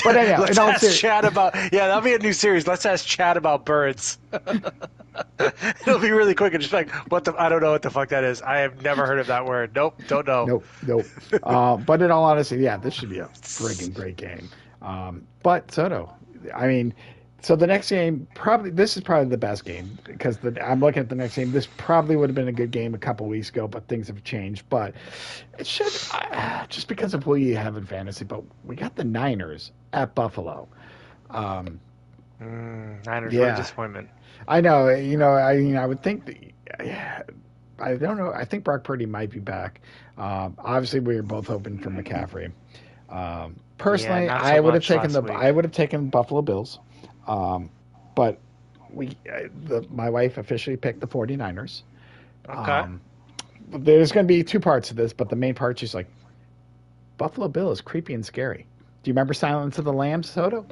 But anyhow, Let's in all ask seriousness, Chad about. Yeah, that'll be a new series. Let's ask Chad about birds. It'll be really quick and just like, what the? I don't know what the fuck that is. I have never heard of that word. Nope, don't know. nope. But in all honesty, yeah, this should be a friggin' great game. But Soto, I mean, so the next game this is probably the best game because I'm looking at the next game. This probably would have been a good game a couple weeks ago, but things have changed. But it should just because of who you have in fantasy. But we got the Niners at Buffalo. Um, Niners really yeah, disappointment. I know. I would think. Yeah, I don't know. I think Brock Purdy might be back. Obviously, we were both hoping for McCaffrey. Personally, not so I would have much taken last week. I would have taken Buffalo Bills, but my wife officially picked the 49ers. Okay. There's going to be two parts of this, but the main part she's like, Buffalo Bill is creepy and scary. Do you remember Silence of the Lambs, Soto?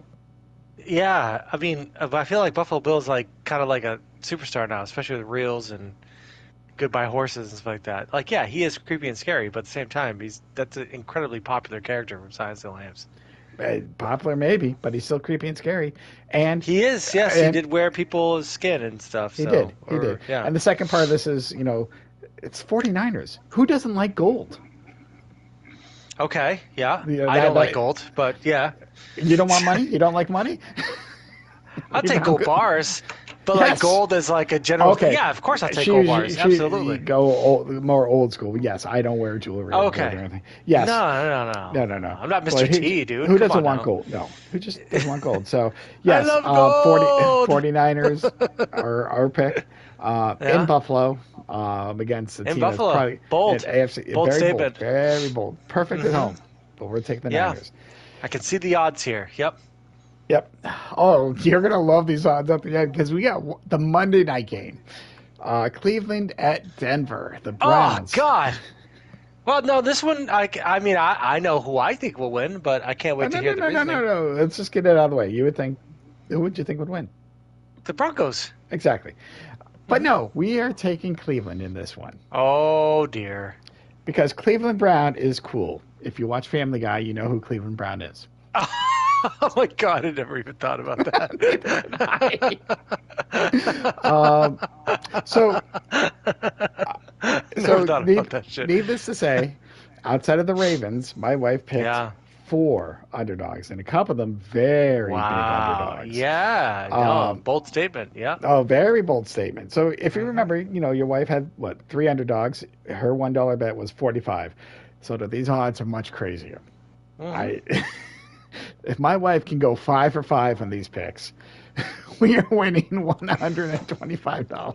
Yeah, I mean, I feel like Buffalo Bill's like kind of like a superstar now, especially with reels and goodbye horses and stuff like that. Like, yeah, he is creepy and scary, but at the same time, that's an incredibly popular character from Silence of the Lambs. Popular maybe, but he's still creepy and scary. And He is, yes, he did wear people's skin and stuff. he So, did. He did. Yeah. And the second part of this is, it's 49ers. Who doesn't like gold? Okay, yeah. Yeah, I don't like gold, but yeah. You don't want money? You don't like money? I'll You take know, gold good. bars, but Yes. like gold is like a general. Okay. Yeah, of course I'll take gold bars. You Absolutely. go more old school. Yes, I don't wear jewelry or Okay. gold or anything. Yes. No. I'm not Mr. Well, T, dude. Who Come doesn't on want now. gold? No. Who just doesn't want gold? So, yes, love gold! 49ers are our pick Yeah. in Buffalo against the In team Buffalo. that's probably Bold. at AFC. Bold very statement. bold. Very bold. Perfect at home. But we're taking the Yeah. Niners. I can see the odds here. Yep. Yep. Oh, you're going to love these odds up again because we got the Monday night game. Cleveland at Denver. The Browns. Oh God. Well, no, this one. I know who I think will win, but I can't wait to hear the reasoning. No. Let's just get it out of the way. Who would you think would win? The Broncos. Exactly. But no, we are taking Cleveland in this one Oh dear. because Cleveland Brown is cool. If you watch Family Guy, you know who Cleveland Brown is. Oh my God! I never even thought about that. So Never thought about that shit. needless to say, outside of the Ravens, my wife picked Yeah. 4 underdogs, and a couple of them very big Wow. underdogs. Yeah. No, bold statement. Yeah. Oh, very bold statement. So if you remember, your wife had, 3 underdogs. Her $1 bet was 45. So these odds are much crazier. If my wife can go 5 for 5 on these picks, we are winning $125.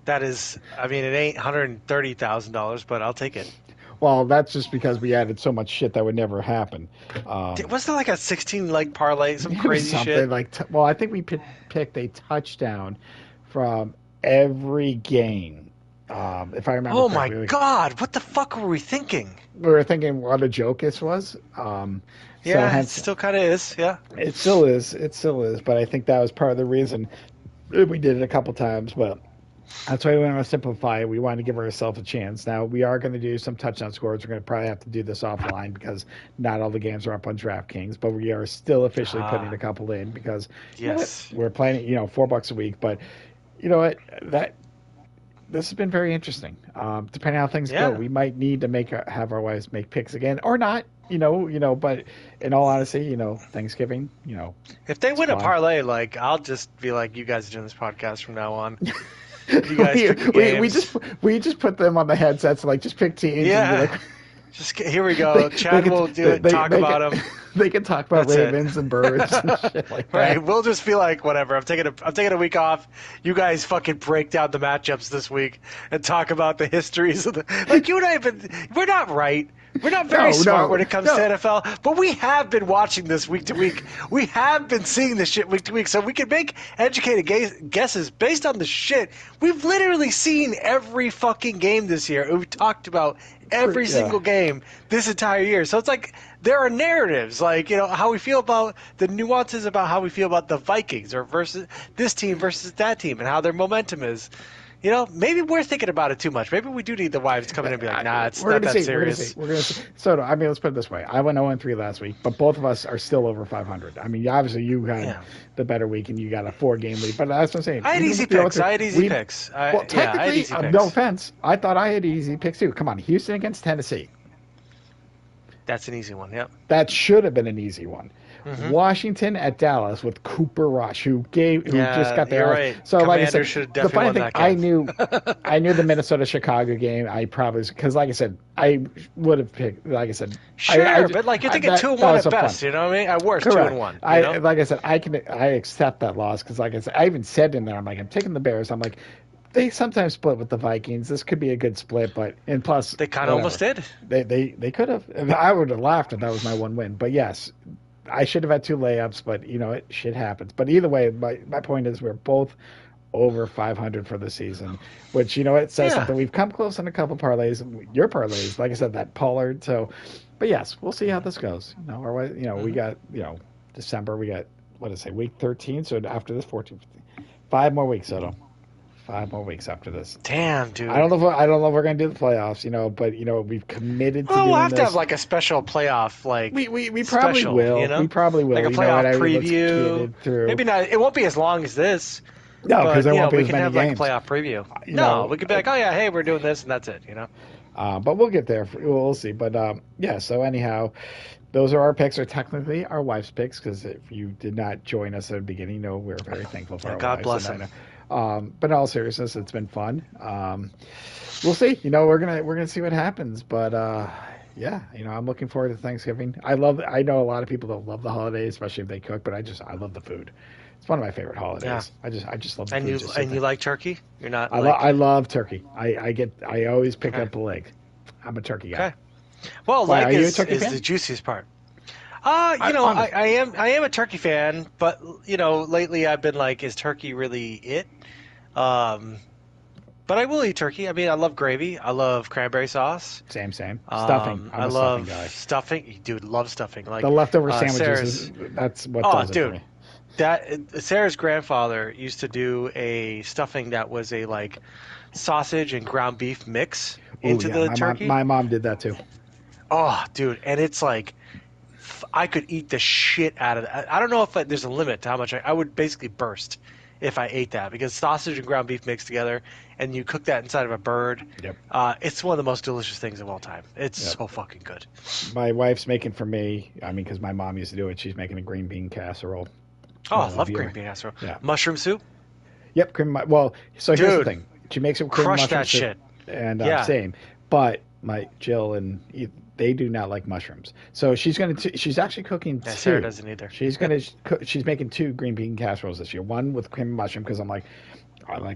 That is. I mean, it ain't $130,000, but I'll take it. Well, that's just because we added so much shit that would never happen. Wasn't it like a 16-leg parlay, some It was crazy something shit? like, I think we picked a touchdown from every game. If I remember Oh my correctly, like, God, what the fuck were we thinking? we were thinking what a joke this was. So Yeah, it hence, still kind of is. Yeah. it still is. It still is. But I think that was part of the reason we did it a couple times. But that's why we want to simplify it. We want to give ourselves a chance. Now, we are going to do some touchdown scores. We're going to probably have to do this offline because not all the games are up on DraftKings, but we are still officially putting Ah, a couple in because you know what? yes. We're playing, $4 a week. But you know what? This has been very interesting. Depending on how things go, Yeah. we might need to have our wives make picks again or not. But in all honesty, Thanksgiving, If they it's win a fun. parlay, like I'll just be like, you guys are doing this podcast from now on. You guys we, pick the we we just games. we just put them on the headsets, like just pick teams and be Yeah. like, Here we they go. they Chad could will do it. Talk they about could them. they can talk about That's it. ravens and birds and shit like Right. that. We'll just be like, whatever. I'm taking a week off. You guys fucking break down the matchups this week and talk about the histories of the like you and I have been we're not right. We're not very No, smart no, when it comes to no. NFL, but we have been watching this week to week. We have been seeing this shit week to week, so we can make educated guesses based on the shit. We've literally seen every fucking game this year. We've talked about every Yeah. single game this entire year. So it's like there are narratives, like how we feel about the nuances about how we feel about the Vikings or versus this team versus that team, and how their momentum is. Maybe we're thinking about it too much. Maybe we do need the wives to come in and be like, nah, it's We're not gonna that see. We're gonna see. serious. We're gonna see. So, I mean, let's put it this way. I went 0-3 last week, but both of us are still over 500. I mean, obviously, you had Yeah. the better week and you got a 4-game lead. But that's what I'm saying. I had Even easy with the picks. 0-3, I had easy we picks. well, Yeah, I had technically, easy no picks. offense, I thought I had easy picks too. Come on, Houston against Tennessee. That's an easy one. Yep. That should have been an easy one. Hmm. Washington at Dallas with Cooper Rush, who just Yeah, got their you're ass. right. So, like I Commanders said, should have the definitely funny won thing, that I game. knew, I knew the Minnesota Chicago game. I probably because, like I said, I would have picked. Like I said, Sure, but like you're thinking 2-1 that was at so fun. best. You know what I mean? At worst, Correct. 2-1. Like I said, I accept that loss because, like I said, I even said in there, I'm like, I'm taking the Bears. I'm like, they sometimes split with the Vikings. This could be a good split, and plus, They kind of almost whatever. did. They could have. I would have laughed if that was my one win. But yes, I should have had two layups, but shit happens. But either way, my point is we're both over 500 for the season, which it says Yeah. something. We've come close on a couple parlays. Your parlays, like I said, that Pollard. So, but yes, we'll see how this goes. We Mhm. got December. We got what is it, week 13. So after this 14, 5 more weeks, Soto. 5 more weeks after this. Damn, dude. I don't know if we're gonna do the playoffs, but we've committed to Well, we'll doing have to have this. like a special playoff, like We probably special, will. you know? We probably will. Like a You know what? playoff Let's get preview. it through. Maybe not. It won't be as long as this, No, because but there won't be we as can many have like a games. playoff preview. You No, know, we could be like, oh yeah, hey, we're doing this, and that's it. But we'll get there. We'll see. But yeah. So anyhow, those are our picks. Are technically our wives' picks because if you did not join us at the beginning, we're very thankful for Yeah, our God wives. bless And them. but in all seriousness, it's been fun. We'll see. We're gonna see what happens. But yeah, I'm looking forward to Thanksgiving. I know a lot of people don't love the holidays, especially if they cook, but I love the food. It's one of my favorite holidays. I just love the And food. you Just and sit you there. like turkey? You're not I love turkey. I always pick Okay. up a leg. I'm a turkey guy. Okay. Well, Why, leg are you a is turkey is fan? the juiciest part. Honest. I am a turkey fan, but lately I've been like, is turkey really it? Um, but I will eat turkey. I mean, I love gravy. I love cranberry sauce. Same. Stuffing. I'm I a love stuffing guy. stuffing. Dude, love stuffing. Like The leftover sandwiches Sarah's. that's what Oh, does it for dude, me. Sarah's grandfather used to do a stuffing that was a like sausage and ground beef mix Ooh, into yeah, the my turkey. mom did that too. Oh, dude, and it's like I could eat the shit out of that. I don't know if there's a limit to how much I would basically burst if I ate that because sausage and ground beef mixed together, and you cook that inside of a bird. Yep. It's one of the most delicious things of all time. It's Yep. so fucking good. My wife's making for me. I mean, because my mom used to do it. She's making a green bean casserole. Oh, I love Have you green ever- bean casserole. Yeah. Mushroom soup. Yep. Well, so here's the Dude, thing. She makes it with cream crush mushroom that soup, shit. and Yeah. same. But my Jill and they do not like mushrooms. So she's actually cooking Yeah, Sarah two. doesn't either. She's making two green bean casseroles this year. One with cream and mushroom because I'm like,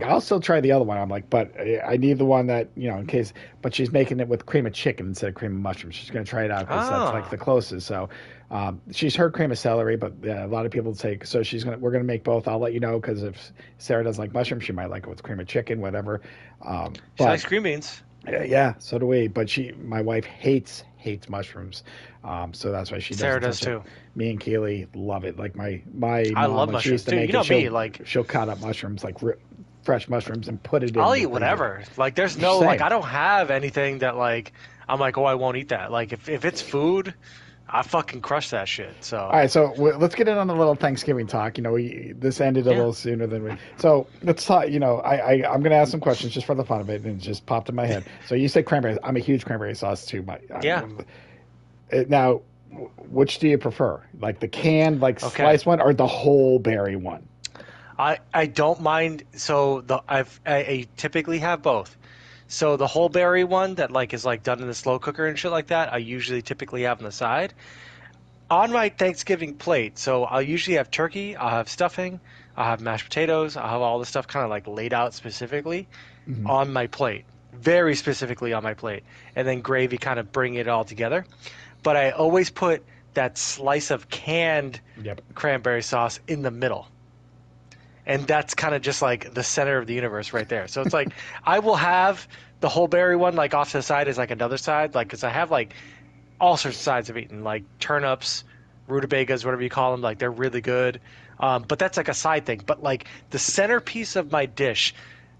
I'll still try the other one. I'm like, but I need the one that, in case. But she's making it with cream of chicken instead of cream of mushroom. She's going to try it out because that's like Oh, the closest. So she's heard cream of celery, but a lot of people say, so we're going to make both. I'll let you know because if Sarah doesn't like mushroom, she might like it with cream of chicken, whatever. she But likes green beans. yeah, so do we. But my wife hates mushrooms, so that's why she Sarah doesn't does touch it. too. Me and Keely love it. Like my I mom love when she mushrooms, used to dude. You make it, know me, like she'll cut up mushrooms like fresh mushrooms and put it in I'll the eat green bean. whatever. Like there's no like Same. I don't have anything that like I'm like, oh, I won't eat that. Like if it's food, I fucking crush that shit. All So right, so let's get in on a little Thanksgiving talk. This ended a yeah, little sooner than we. So let's talk. I'm going to ask some questions just for the fun of it, and it just popped in my head. So you said cranberry. I'm a huge cranberry sauce too. yeah. Now, which do you prefer? Like the canned, like Okay. sliced one, or the whole berry one? I don't mind. So I typically have both. So the whole berry one that like is like done in the slow cooker and shit like that, I usually typically have on the side. On my Thanksgiving plate, so I'll usually have turkey, I'll have stuffing, I'll have mashed potatoes, I'll have all the stuff kind of like laid out specifically Hmm. on my plate, very specifically on my plate, and then gravy kind of bring it all together. But I always put that slice of canned Yep. cranberry sauce in the middle. And that's kind of just like the center of the universe right there. So it's like I will have the whole berry one like off to the side as like another side, like because I have like all sorts of sides of eating, like turnips, rutabagas, whatever you call them. Like they're really good. But that's like a side thing. But like the centerpiece of my dish,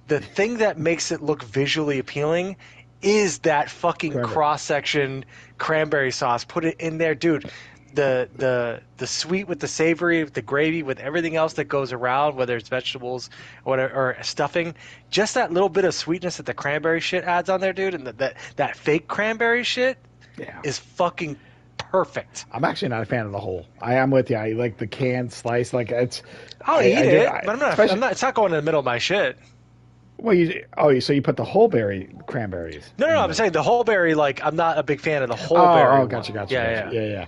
the thing that makes it look visually appealing is that fucking Cranberry. cross section cranberry sauce. Put it in there, dude. The sweet with the savory, the gravy with everything else that goes around, whether it's vegetables or stuffing, just that little bit of sweetness that the cranberry shit adds on there, dude, and that fake cranberry shit Yeah. is fucking perfect. I'm actually not a fan of the whole. I am with you. I like the canned slice. Like it's, I'll eat I do. it, but I'm not. I'm Especially not. It's not going in the middle of my shit. well, so you put the whole berry cranberries No, no, in no. the I'm middle. saying the whole berry. Like I'm not a big fan of the whole Oh, berry oh, one. gotcha, gotcha, Yeah, gotcha. yeah. Yeah, yeah.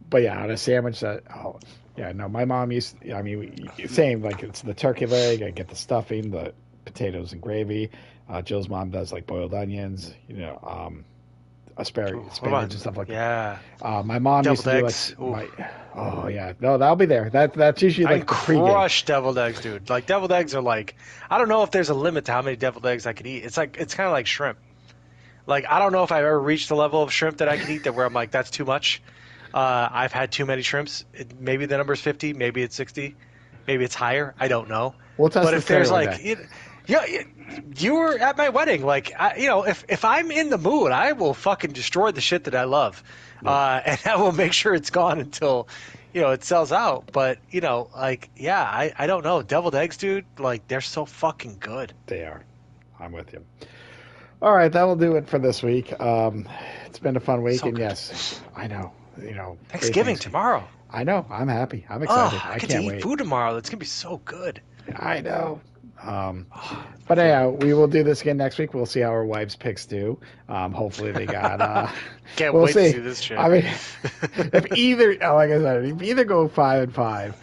But yeah, on a sandwich that. Oh, yeah. No, my mom used. I mean, same. Like it's the turkey leg. I get the stuffing, the potatoes and gravy. Jill's mom does like boiled onions. Ooh, Asparagus, what spinach, about and stuff like that. yeah, My mom used to deviled do like eggs? Ooh, my. Oh yeah, no, that'll be there. That's usually I like can the pregame. crush deviled eggs, dude. Like deviled eggs are like I don't know if there's a limit to how many deviled eggs I could eat. It's like it's kind of like shrimp. Like I don't know if I've ever reached the level of shrimp that I could eat that where I'm like that's too much. I've had too many shrimps. Maybe the number's 50, maybe it's 60, maybe it's higher. I don't know. We'll test But this if theory there's one like, day. yeah, you were at my wedding. Like, if I'm in the mood, I will fucking destroy the shit that I love, Yep, and I will make sure it's gone until, it sells out. But like, yeah, I don't know. Deviled eggs, dude. Like, they're so fucking good. they are. I'm with you. All right, that will do it for this week. It's been a fun week, So and good. yes, I know. Great Thanksgiving Thanksgiving. tomorrow. I know. I'm happy. I'm excited. Oh, I I get to can't eat wait. food tomorrow. That's gonna be so good. I know. Um, Oh, but feel anyhow, we will do this again next week. We'll see how our wives' picks do. Hopefully, they got. can't We'll wait to see. see this I shit. mean, if either, like I said, if either go 5-5,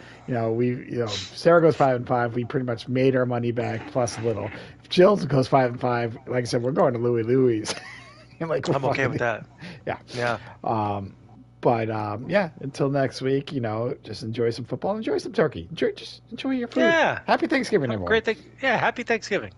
Sarah goes 5-5. We pretty much made our money back plus a little. If Jill goes 5-5, like I said, we're going to Louis Louis. And like we're I'm okay fucking, with that. yeah. Yeah. Um, but yeah, until next week, just enjoy some football, enjoy some turkey, just enjoy your food. Yeah. Happy Thanksgiving, Have a everyone. great thing. Yeah. Happy Thanksgiving.